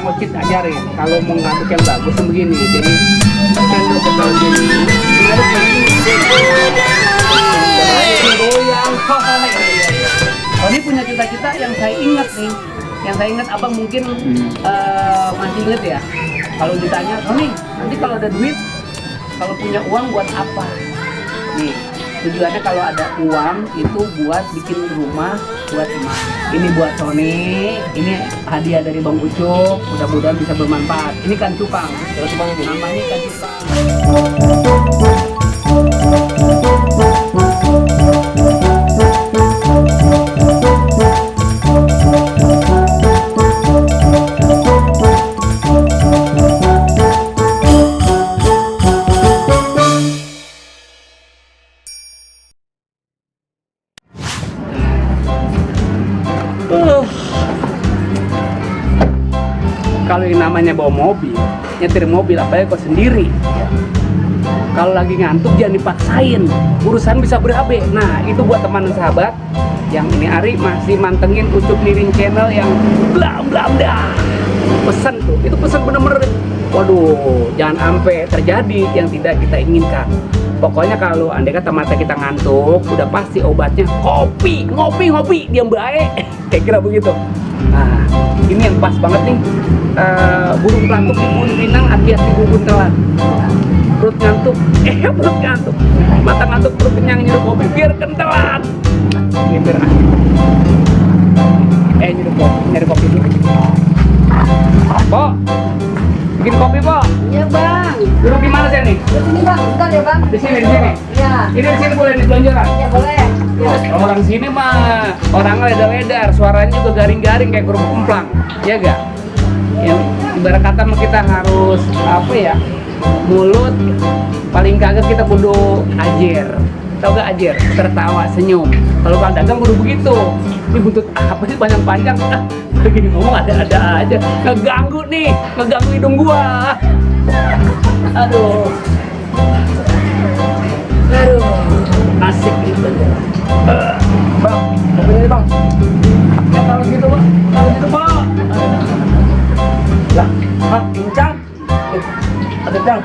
Ocit ajarin kalau mau ngaduk yang bagus tuh begini. Jadi sendok kalau jadi ngaduk goyang. Tony punya cita-cita yang saya ingat nih. Yang saya ingat abang mungkin masih inget ya. Kalau ditanya Tony, nanti kalau ada duit, kalau punya uang buat apa? Nih, tujuannya kalau ada uang itu buat bikin rumah buat emak. Ini buat Tony, ini hadiah dari Bang Ucup, mudah-mudahan bisa bermanfaat. Ini kan cupang, namanya kan cupang. Kalau yang namanya bawa mobil, nyetir mobil apalagi kok sendiri. Kalau lagi ngantuk jangan dipaksain, urusan bisa berabe. Nah itu buat teman dan sahabat yang ini hari masih mantengin Ucup Niring channel yang blam blam dah. Pesan tuh, itu pesan bener-bener. Waduh, jangan sampai terjadi yang tidak kita inginkan. Pokoknya kalau andai kata mata kita ngantuk, udah pasti obatnya kopi, ngopi, diam baik. Kayak kira begitu. Nah, ini yang pas banget nih. Burung pelatuk di pohon pinang, hati-hati bubun telan. Perut ngantuk, perut ngantuk. Mata ngantuk, perut kenyang, nyeduh kopi, biar kentelan. Ini biar asik. Nyeduh kopi dulu. Po, bikin kopi, Po. Iya, Bang. Duduk di mana sih nih? Di sini, Bang. Bentar ya, Bang. Di sini, di sini. Iya. Ini di sini boleh diselonjoran? Iya, boleh. Ya. Orang sini mah orangnya ledar-ledar, suaranya juga garing-garing kayak kerupuk kemplang, ya gak? Yang ibarat kata kita harus apa ya? Mulut paling kagak kita kudu ajer. Tau gak ajer? Tertawa, senyum. Kalau Kang Dagang kudu begitu. Ini buntut apa sih panjang-panjang? Begini ngomong ada-ada aja. Ngeganggu nih, ngeganggu hidung gua. Aduh. Asik nih bener. Bang, mobilnya nih, Bang. Ya kalau gitu, Bang. Kalau gitu, Bang. Lah, pincang. Aduh, Bang.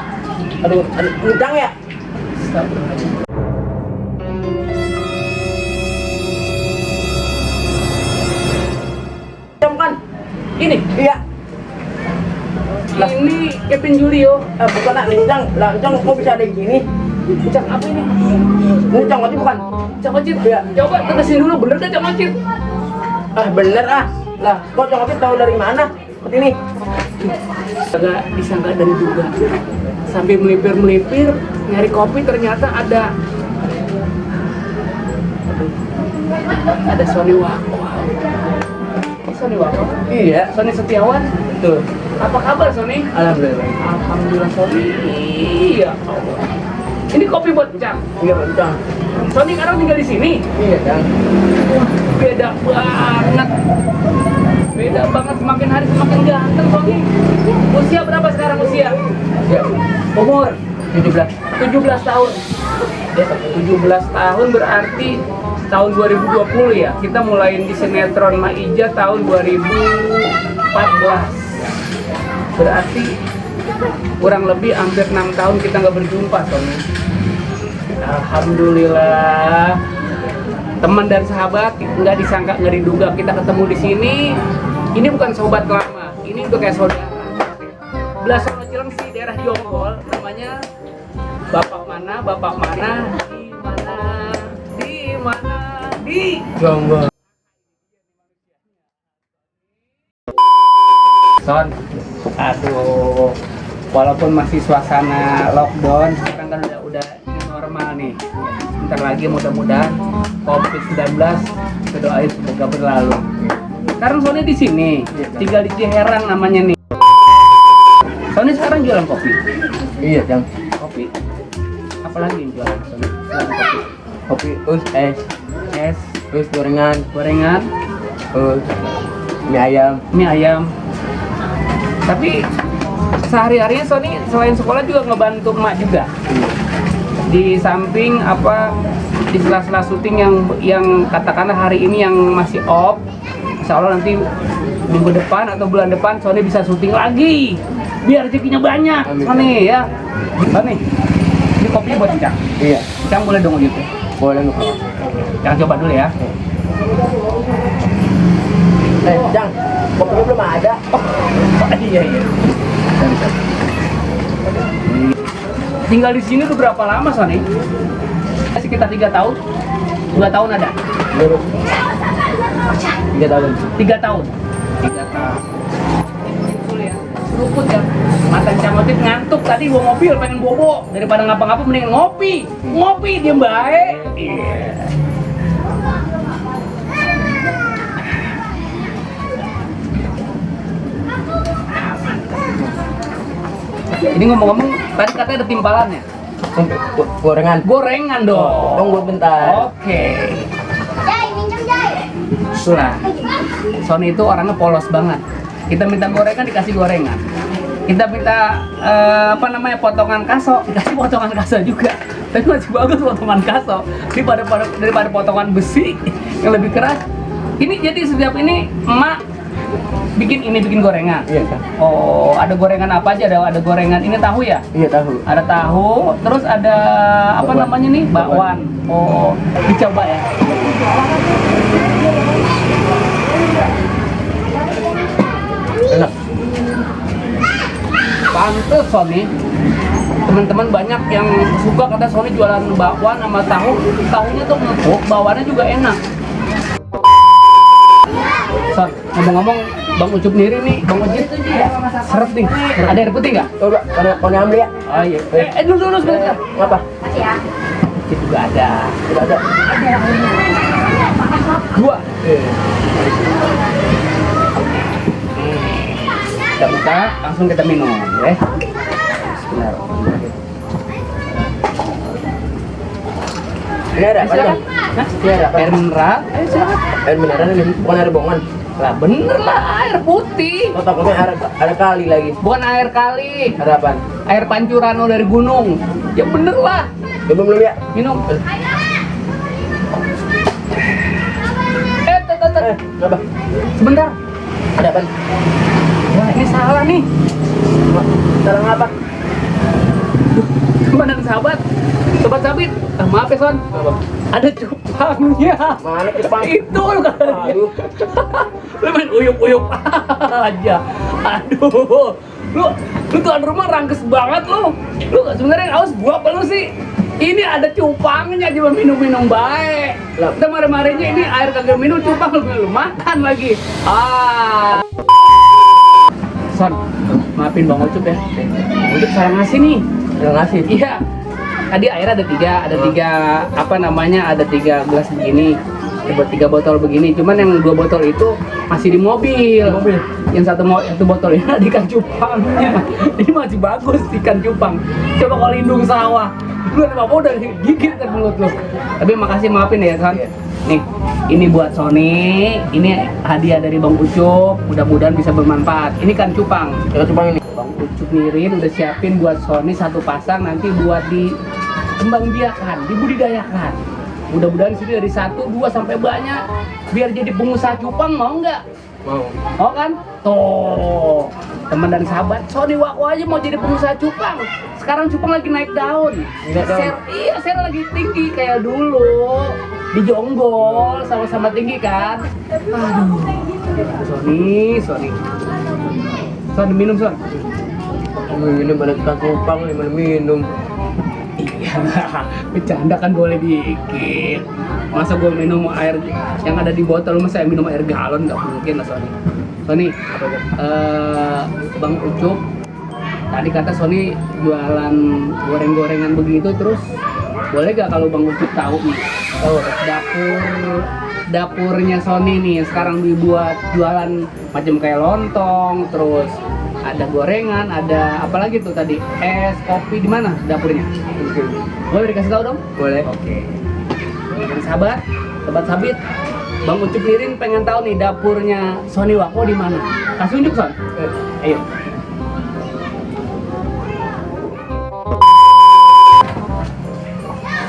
Aduh, pincang ya? Jam kan? Ini, Iya. ini Kevin Julio. Bukan nak lincang. Lah, lincang kok bisa ada gini? Cak apa ini? Lincang berarti bukan? Cak Ocit. Iya. Coba tegasin dulu, bener gak Cak Ocit? Bener ah. Lah, kok Cang Ocit tahu dari mana? Seperti ini. Agak disangka dari duga. Sambil melipir-melipir nyari kopi ternyata ada Sony Wako. Sony Wako? Iya. Sony Setiawan? Betul. Apa kabar Sony? Alhamdulillah. Alhamdulillah Sony. Iya Allah. Ini kopi buat Cang. Iya, Cang. Sony sekarang tinggal di sini. Iya, Cang. Beda banget. Beda banget, semakin hari semakin ganteng Sony. Usia berapa sekarang usia? Iya. Umur 17. 17 tahun. Ya, 17 tahun berarti tahun 2020 ya. Kita mulain di sinetron Maija tahun 2014. Berarti kurang lebih hampir 6 tahun kita nggak berjumpa, Sony. Alhamdulillah. Teman dan sahabat, nggak disangka, nggak diduga kita ketemu di sini. Ini bukan sobat lama, ini udah kayak saudara. Belasan Cilengsi, daerah Jonggol, namanya Bapak mana, di mana, di Jonggol. Son, aduh, walaupun masih suasana lockdown, sekarang kan udah normal nih. Bentar lagi mudah-mudahan COVID-19 kita doain semoga berlalu. Sekarang Sony di sini, tinggal di Ciherang namanya nih. Sony sekarang jualan kopi. Iya, Cang. Kopi. Apalagi yang jualan Sony? Selain kopi. Kopi, es, gorengan, Gorengan, mie ayam. mie ayam. Tapi sehari-harinya Sony selain sekolah juga ngebantu emak juga. Di samping apa, di sela-sela syuting yang katakanlah hari ini yang masih off, insya Allah nanti minggu depan atau bulan depan Sony bisa syuting lagi biar rezekinya banyak. Amin. Sony ya. Sony, ini kopi buat Cang. Iya. Cang boleh dong gitu. Boleh nih. Cang coba dulu ya. Jang, kopinya belum ada. Oh iya. Bisa. Tinggal di sini udah berapa lama Sony? Sekitar 3 tahun. 2 tahun ada. 3 tahun. 3 tahun. Ya. Luput ya. Mata Cang Otit ngantuk tadi bawa mobil pengen bobo daripada ngapa-ngapa mending ngopi. Ngopi dia baik. Iya. Ini ngomong-ngomong tadi katanya ada timpalannya. Gorengan. Gorengan dong. Tunggu bentar. Oke. Jai, minjem Jai. Itulah. Sony itu orangnya polos banget. Kita minta gorengan dikasih gorengan. Kita minta potongan kaso, dikasih potongan kaso juga. Tapi masih bagus potongan kaso daripada potongan besi yang lebih keras. Ini jadi setiap ini emak bikin gorengan. Iya kan. Oh, ada gorengan apa aja? Ada gorengan ini tahu ya? Iya tahu. Ada tahu, terus ada apa Bakwan. namanya nih? Bakwan. Oh, dicoba ya. Enak. Pantes Sony. Teman-teman banyak yang suka kata Sony jualan bakwan sama tahu. Tahunya tuh empuk, bakwannya juga enak. Son, ngomong-ngomong Bang Ucup Niri nih, Bang Ucup seret nih. Ada air putih nggak? Coba, mau ambil ya? Oh iya. Dulu sebentar. Apa? Itu juga ada. Tidak ada. 2. Kita buka, langsung kita minum, ya. Benar. Ini ada apa? Silakan. Jang? Hah? Ini ada apa? Air mineral. Ayo silakan. Air mineral ini bukan air bohongan. Lah bener lah air putih. Oh, takutnya ada kali lagi. Bukan air kali. Ada apa? Air pancurano dari gunung. Ya bener lah. Belum ya? Minum. Apa? Sebentar. Ada apa? Wah ini salah nih. Sekarang apa? Teman dan sahabat. Sobat Sabit. Maaf ya Son. Apa? Ada cupangnya. Mana cupang? Itu lu kan. Aduh. Lu main uyup-uyup aja. Aduh. Lu tuan rumah rangkes banget lu. Lu sebenarnya haus gua apa lu sih? Ini ada cupangnya, cuma minum-minum baik. Lah. Kita mare-marenya ini air kagak minum, cupang lu makan lagi. Son, maafin Bang Ucup ya. Bang Ucup salah ngasih nih. Udah ngasih. Iya. Tadi air ada 3, ada 3 ada 3 gelas begini. Ada 3 botol begini. Cuman yang 2 botol itu masih di mobil. Di mobil. Yang satu botol ini ada ikan cupangnya. Ini masih bagus ikan cupang. Coba kalau lindung sawah. Lu ada apa udah gigit ke mulut lu. Tapi makasih maafin ya Son. Iya. Nih, ini buat Sony. Ini hadiah dari Bang Ucup. Mudah-mudahan bisa bermanfaat. Ini kan cupang. Ada cupang ini. Bang Ucup Nirin udah siapin buat Sony 1 pasang nanti buat dikembangbiakan, dibudidayakan. Mudah-mudahan sini dari 1, 2 sampai banyak. Biar jadi pengusaha cupang mau nggak? Mau. Mau kan? Tuh, teman dan sahabat, Sony Wako aja mau jadi pengusaha cupang. Sekarang cupang lagi naik daun. Naik daun. Share lagi tinggi kayak dulu. Dijonggol sama-sama tinggi kan? Aduh, Sony. Son minum Son. Minum ada tukang cupang, minum. Iya, bercanda kan boleh dikit. Masa gue minum air yang ada di botol, masa minum air galon nggak mungkin lah Sony. Sony, Bang Ucup tadi kata Sony jualan goreng-gorengan begitu terus boleh gak kalau Bang Ucup tahu nih dapurnya Sony nih yang sekarang dibuat jualan macam kayak lontong, terus ada gorengan, ada apa lagi tuh tadi es, kopi, di mana dapurnya? Boleh dikasih tahu dong? Boleh. Oke. Jadi sahabat Sabit, Bang Ucup Nirin pengen tahu nih dapurnya Sony Wako di mana? Kasih unjuk Son. Ayo.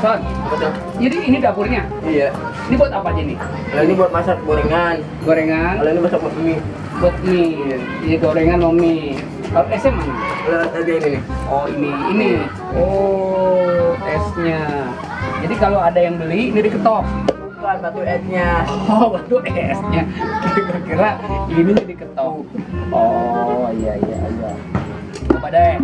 Son, jadi ini dapurnya. Iya. Ini buat apa aja nih? Kalau ini buat masak gorengan. Gorengan. Kalau ini masak mie. buat mie. Ini gorengan mau mie. Kalau esnya mana? Ada ini nih. Oh ini. Oh esnya. Jadi kalau ada yang beli ini diketok. Bukan batu esnya. Oh batu esnya. Kira-kira ini diketok. Oh iya. Coba deh.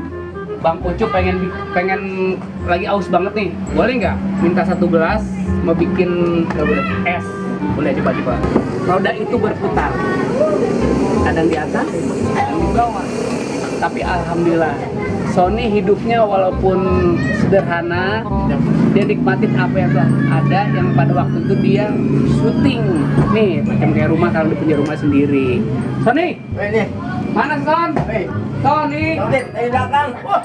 Bang Ucup pengen lagi aus banget nih. Boleh nggak minta 1 gelas mau bikin es? Boleh coba. Roda itu berputar. Kadang di atas, kadang di bawah. Tapi alhamdulillah Sony hidupnya walaupun sederhana, dia nikmatin apa yang telah ada, yang pada waktu itu dia syuting nih macam kayak rumah, kalau dia punya rumah sendiri. Sony, Ini. mana Son? Sony. Ini belakang. Wah.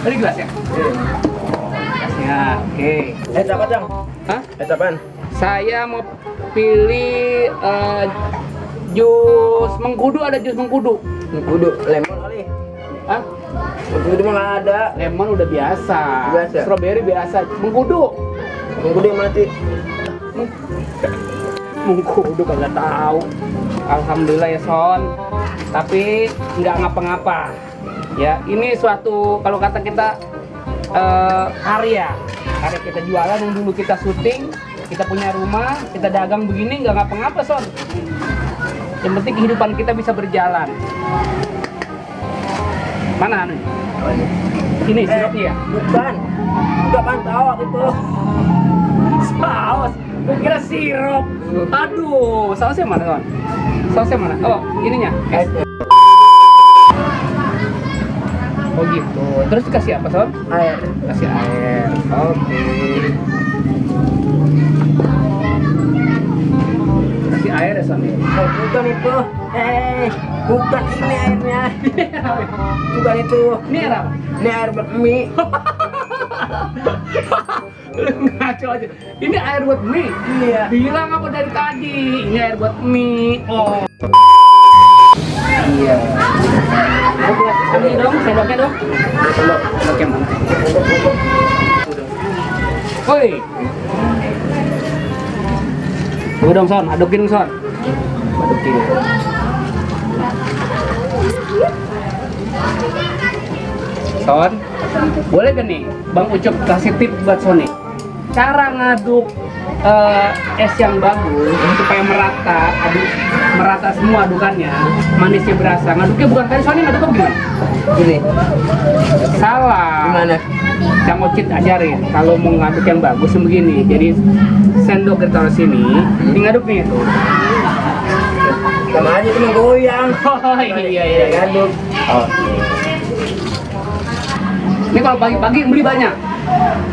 Tadi gelas ya? Gelasnya, oke. Apa, Cang? Hah? Apaan? Saya mau pilih jus mengkudu, ada jus mengkudu. Kudu lemon kali. Hah? Kudu mah nggak ada. Lemon udah biasa. Strawberry biasa. Mengkudu. Kudu yang mati. Mengkudu kagak tahu. Alhamdulillah ya Son. Tapi nggak ngapa-ngapa. Ya, ini suatu kalau kata kita karya kita jualan yang dulu kita syuting, kita punya rumah, kita dagang begini nggak ngapa-ngapa Son. Yang penting kehidupan kita bisa berjalan. Mana nih? Ini sirupnya ya? Bukan. Udah pantau itu. Saus. Gue kira sirup. Aduh, sausnya mana Son? Sausnya mana? Oh, ininya. Es. Oh gitu. Terus kasih apa Son? Air. Kasih air. Oke. Kasih air ya Son? Bukan itu. Bukan ini airnya. Bukan itu. Ini air apa? Ini air buat mie. Ngaco aja. Ini air buat mie. Iya. Bilang apa dari tadi? Ini air buat mie. Oh. Iya. Ambil dong, sendoknya dong. Sendoknya mana? Woi. Tunggu dong Son, adukin Son. Adukin. Son, boleh gak nih Bang Ucup kasih tip buat Sony? Cara ngaduk es yang bagus supaya merata semua adukannya, manisnya berasa. Ngaduknya bukan kayak Sony, ngaduknya gimana? Gini. Salah. Gimana? Cang Ocit ajarin kalau mau ngaduk yang bagus begini. Jadi sendok ditaruh sini, ini ngaduk nih itu. Sama aja cuma goyang. Oh iya. Ngaduk. Oh. Ini kalau pagi-pagi beli banyak.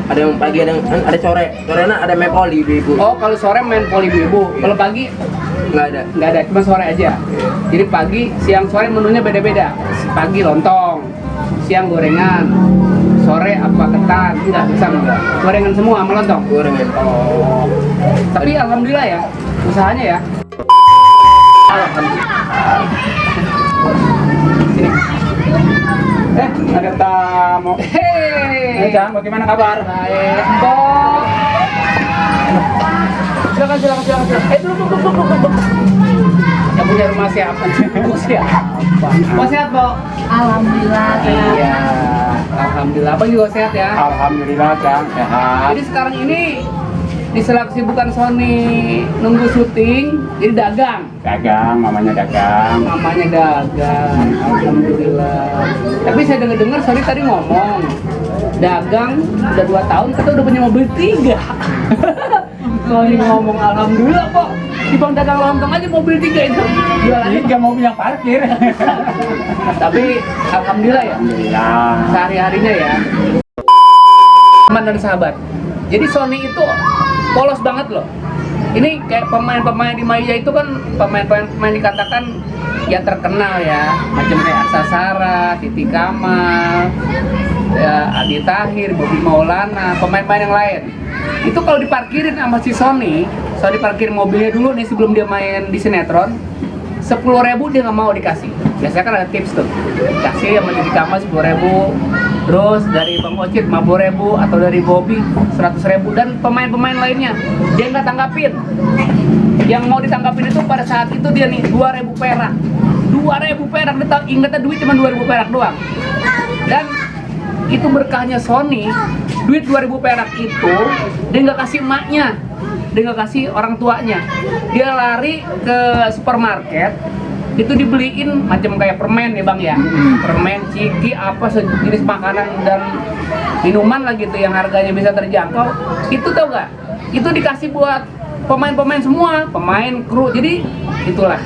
Ada yang pagi, ada sore. Sorenya ada mepoli ibu. Oh, kalau sore main poli ibu. Kalau pagi Nggak ada. cuma sore aja. Jadi pagi, siang, sore menunya beda-beda. Pagi lontong, siang gorengan, sore apa ketan, enggak. Gorengan semua sama lontong. Gorengan. Oh. Tapi alhamdulillah ya, usahanya ya. Alhamdulillah. Sini. Ada tamu. Hei. Cang, bagaimana kabar? Baik. Kok. Silakan. Duduk. Yang punya rumah siapa? Bu siapa? Mau sehat, Bo? Alhamdulillah. Iya. Alhamdulillah. Abang juga sehat ya? Alhamdulillah, Cang, sehat. Jadi sekarang ini di sela kesibukan Sony nunggu syuting, jadi dagang. Dagang, mamanya dagang. Mamanya dagang. Alhamdulillah. Tapi saya dengar Sony tadi ngomong dagang udah 2 tahun, kita udah punya mobil 3. Sony ngomong alhamdulillah kok. Di bang dagang lontong aja mobil 3 itu jualannya. Ini mobil yang parkir. Tapi alhamdulillah ya. Alhamdulillah. Sehari-harinya ya. Teman dan sahabat. Jadi Sony itu polos banget loh. Ini kayak pemain-pemain di Maya itu kan pemain dikatakan ya terkenal ya, macam kayak Aksa Sarah, Titi Kamal, ya, Adi Tahir, Bobby Maulana, pemain-pemain yang lain. Itu kalau diparkirin sama si Sony parkir mobilnya dulu nih sebelum dia main di sinetron, 10.000 dia nggak mau dikasih. Biasanya kan ada tips tuh, kasih sama Titi Kamal 10.000, terus dari Bang Ocit 50.000, atau dari Bobby 100.000, dan pemain-pemain lainnya dia nggak tanggapin. Yang mau ditangkapin itu pada saat itu dia nih 2.000 perak. 2.000 perak, dia ingetnya duit cuma 2.000 perak doang. Dan itu berkahnya Sony, duit 2.000 perak itu dia nggak kasih emaknya, dia nggak kasih orang tuanya. Dia lari ke supermarket, itu dibeliin macam kayak permen ya bang ya, permen, ciki, apa sejenis makanan dan minuman lah gitu yang harganya bisa terjangkau. Itu tau gak? Itu dikasih buat pemain-pemain semua, pemain, kru. Jadi itulah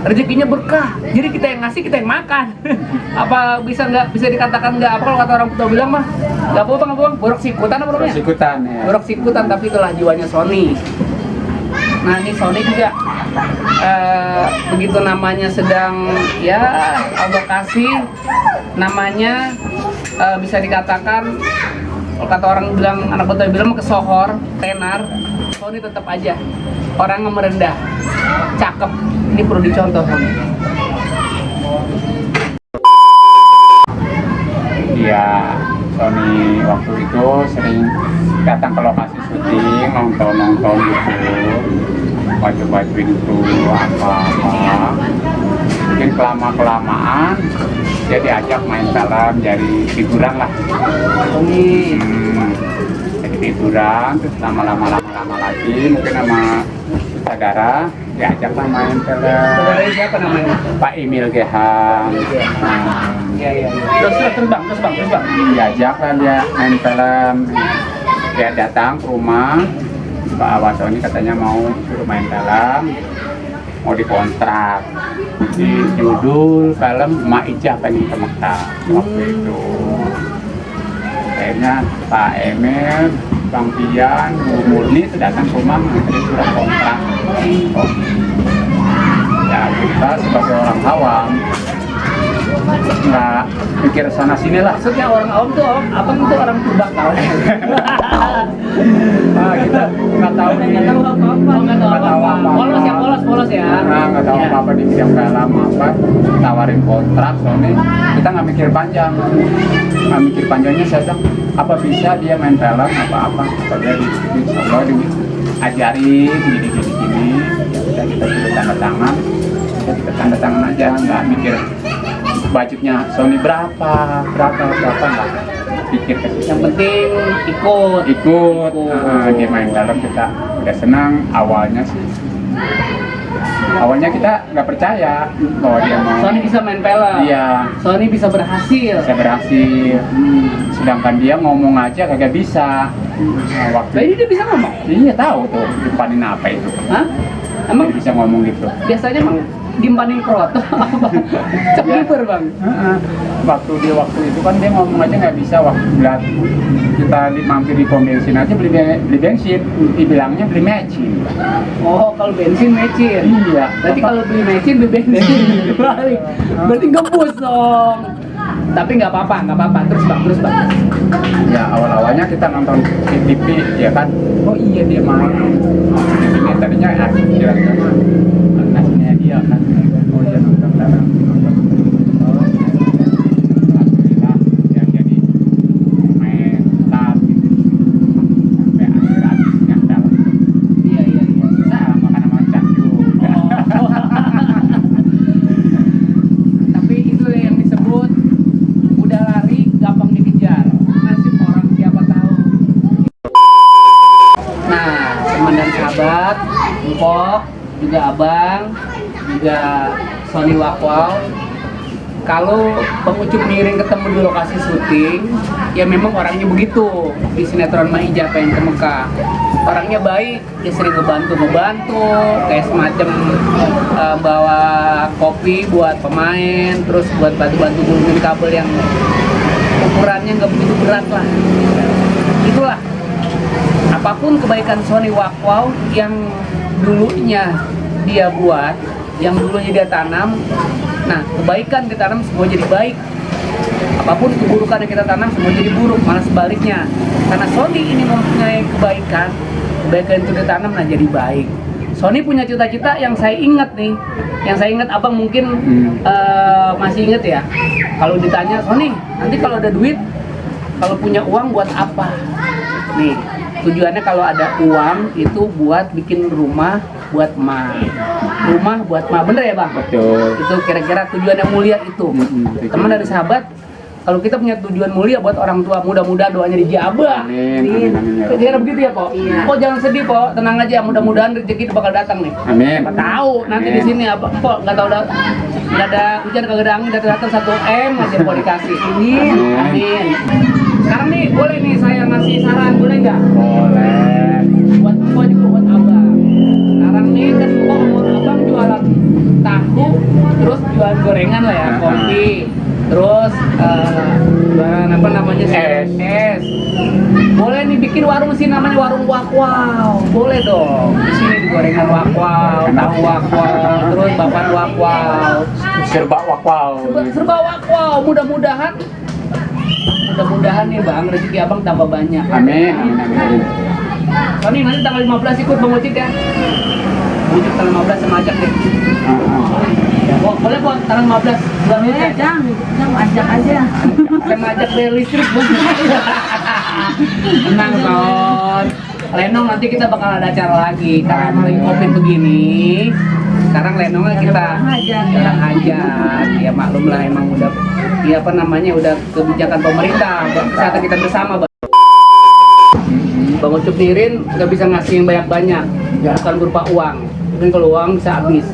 rezekinya berkah. Jadi kita yang ngasih, kita yang makan. Apa bisa dikatakan nggak apa kalau kata orang tua bilang mah nggak apa bang, borok sikutan apa namanya? Sikutan ya. Borok sikutan, tapi itulah jiwanya Sony. Nah ini Sony juga begitu namanya sedang ya Allah kasih namanya bisa dikatakan kalau kata orang bilang, anak Betawi bilang kesohor, tenar, Sony tetap aja orang yang merendah, cakep. Ini perlu dicontoh Sony. Iya, Sony waktu itu sering datang ke lokasi syuting, nonton gitu, baju-bajuin itu apa-apa. Mungkin kelamaan dia diajak main film, jadi hiburan lah. Jadi hiburan, terus lama-lama lagi mungkin sama sutradara diajak lah main film. Saudaranya siapa namanya? Pak Emil Gehan. Iya. Terus bang. Diajak lah dia main film. Dia datang ke rumah, Pak Awasoni katanya mau suruh main film, mau dikontrak. Di judul film Mak Ijah Pengen ke Mekah waktu itu. Akhirnya Pak Emil, Bang Pian, Bu Murni datang ke rumah mengantar surat kontrak. Ya kita sebagai orang awam nggak mikir sana sini lah. Maksudnya orang awam tuh, abang itu orang Tumbak tau? Nah, kita nggak tahu Nggak tahu apa-apa. Polos ya. Nah, nggak tahu Ya. apa-apa di bidang film apa. Tawarin kontrak, Sony. Kita nggak mikir panjang. Nggak mikir panjangnya saya bilang, apa bisa dia main film apa-apa. Dia diajarin gini. Ya udah kita tanda tangan aja, nggak mikir budgetnya Sony berapa nggak pikir ke situ. Yang penting ikut. Dia main film kita udah senang. Awalnya kita nggak percaya bahwa dia mau. Sony bisa main film. Iya, Sony bisa berhasil. saya berhasil. Sedangkan dia ngomong aja kagak bisa. Nah, waktu Jadi dia bisa ngomong. iya tahu tuh dipanin apa itu. Hah? Emang Dia bisa ngomong gitu. biasanya emang dimpanin kroto apa? Cepliper bang. Waktu itu kan dia ngomong aja nggak bisa. Waktu lihat kita mampir di pom bensin aja beli bensin, dibilangnya beli mecin. Oh kalau bensin mecin. Iya. Berarti kalau beli mecin beli bensin. Balik. Berarti ngebus dong. Tapi nggak apa-apa. Terus bang. Ya awalnya kita nonton di TV ya kan. Oh iya dia main. Di sini tadinya kira-kira aslinya dia kan. Oh iya nonton film. Alhamdulillah dia jadi main star gitu. Sampai akhir-akhirnya film. Iya. Nah, makan macam juga. Tapi itu yang disebut udah lari gampang dikejar. Nasib orang siapa tahu. Nah, teman dan sahabat, Mpok, juga abang, juga Sony Wakwau. Kalau Bang Ucup miring ketemu di lokasi syuting, ya memang orangnya begitu. Di sinetron Mak Ijah Pengen ke Mekah, orangnya baik, dia sering ngebantu, kayak semacam bawa kopi buat pemain, terus buat bantu gulungin kabel yang ukurannya nggak begitu berat lah. Itulah, apapun kebaikan Sony Wakwau yang dulunya dia buat, yang dulunya dia tanam. Nah, kebaikan ditanam semua jadi baik. Apapun keburukan yang kita tanam semua jadi buruk, malah sebaliknya. Karena Sony ini mempunyai kebaikan itu ditanam nah jadi baik. Sony punya cita-cita yang saya ingat nih, abang mungkin masih inget ya. Kalau ditanya Sony, nanti kalau ada duit, kalau punya uang buat apa? Nih, tujuannya kalau ada uang itu buat bikin rumah buat emak, rumah buat emak, bener ya bang? Betul. Itu kira-kira tujuan yang mulia itu. Teman dari sahabat, kalau kita punya tujuan mulia buat orang tua, mudah-mudahan doanya dijabah. Amin. Kira-kira begitu ya, Pok? Iya. Pok jangan sedih, Pok. Tenang aja, mudah-mudahan rezeki itu bakal datang nih. Amin. Siapa tahu nanti di sini apa, Pok nggak tahu nggak ada hujan, kagak ada angin, datang 1 M aja Pok dikasih. Amin. Amin. Sekarang nih boleh nih saya ngasih saran, boleh nggak? Boleh. Buat Pok juga buat abang. Sekarang nih kan Pok mau abang jualan tahu, terus jualan gorengan lah ya, kopi. Terus jualan apa namanya es. Boleh nih bikin warung sih namanya warung wakwau. Boleh dong. Di sini di gorengan wakwau, tahu wakwau, terus bapan wakwau. Serba wakwau. Serba wakwau. Mudah-mudahan nih Bang rezeki Abang tambah banyak. Amin. Amin. Tony nanti tanggal 15 ikut Bang Ucit ya. Bang Ucit tanggal 15 sama ajak deh. Boleh Bang tanggal 15 bulan ini. Jangan ajak aja. Saya ngajak bayar listrik Bang. Tenang Son. Lenong nanti kita bakal ada acara lagi karena emang lagi covid begini. Sekarang Lenongnya kita jarang hajat. Ya maklum lah emang udah ya apa namanya udah kebijakan pemerintah buat kesehatan kita bersama Bang. Bang Ucup Nirin nggak bisa ngasih yang banyak-banyak, bukan berupa uang. Mungkin kalau uang bisa habis.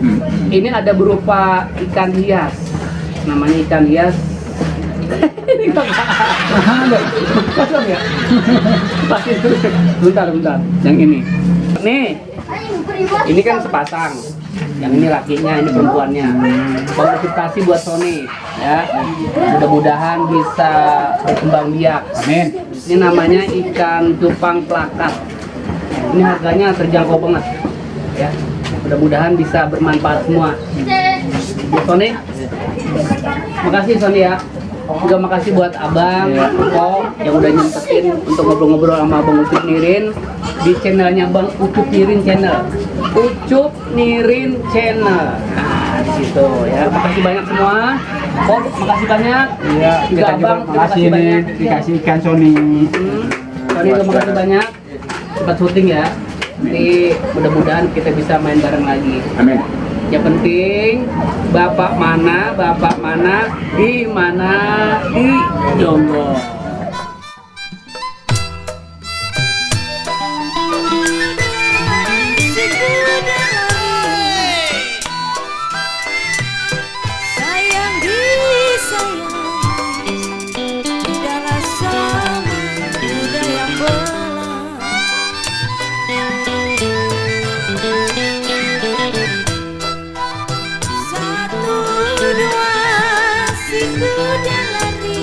Ini ada berupa ikan hias, namanya ikan hias. Ini kosong ya? Pasti bentar. Yang ini. Nih, ini kan sepasang. Yang ini lakinya, ini perempuannya. Bang Ucup kasih buat Sony, ya. Mudah-mudahan bisa berkembang biak. Amin. Ini namanya ikan cupang plakat. Ini harganya terjangkau banget, ya. Mudah-mudahan bisa bermanfaat semua. Sony, makasih Sony ya. Juga makasih buat Abang, Kok yang udah nyempetin untuk ngobrol-ngobrol sama Bang Ucup Nirin di channelnya Bang Ucup Nirin Channel. Ucup Nirin Channel. Nah, di situ ya. Makasih banyak semua. Kok makasih banyak. Iya, Juga kita juga Abang, terima makasih kasih nih banyak. dikasih ikan Sony. Sony juga makasih banyak. Cepat syuting ya. Nanti mudah-mudahan kita bisa main bareng lagi. Amin. Yang penting bapak mana di mana di Jonggol. Sayang disayang, tidak rasa muda yang belah. Satu dua siku dan lari.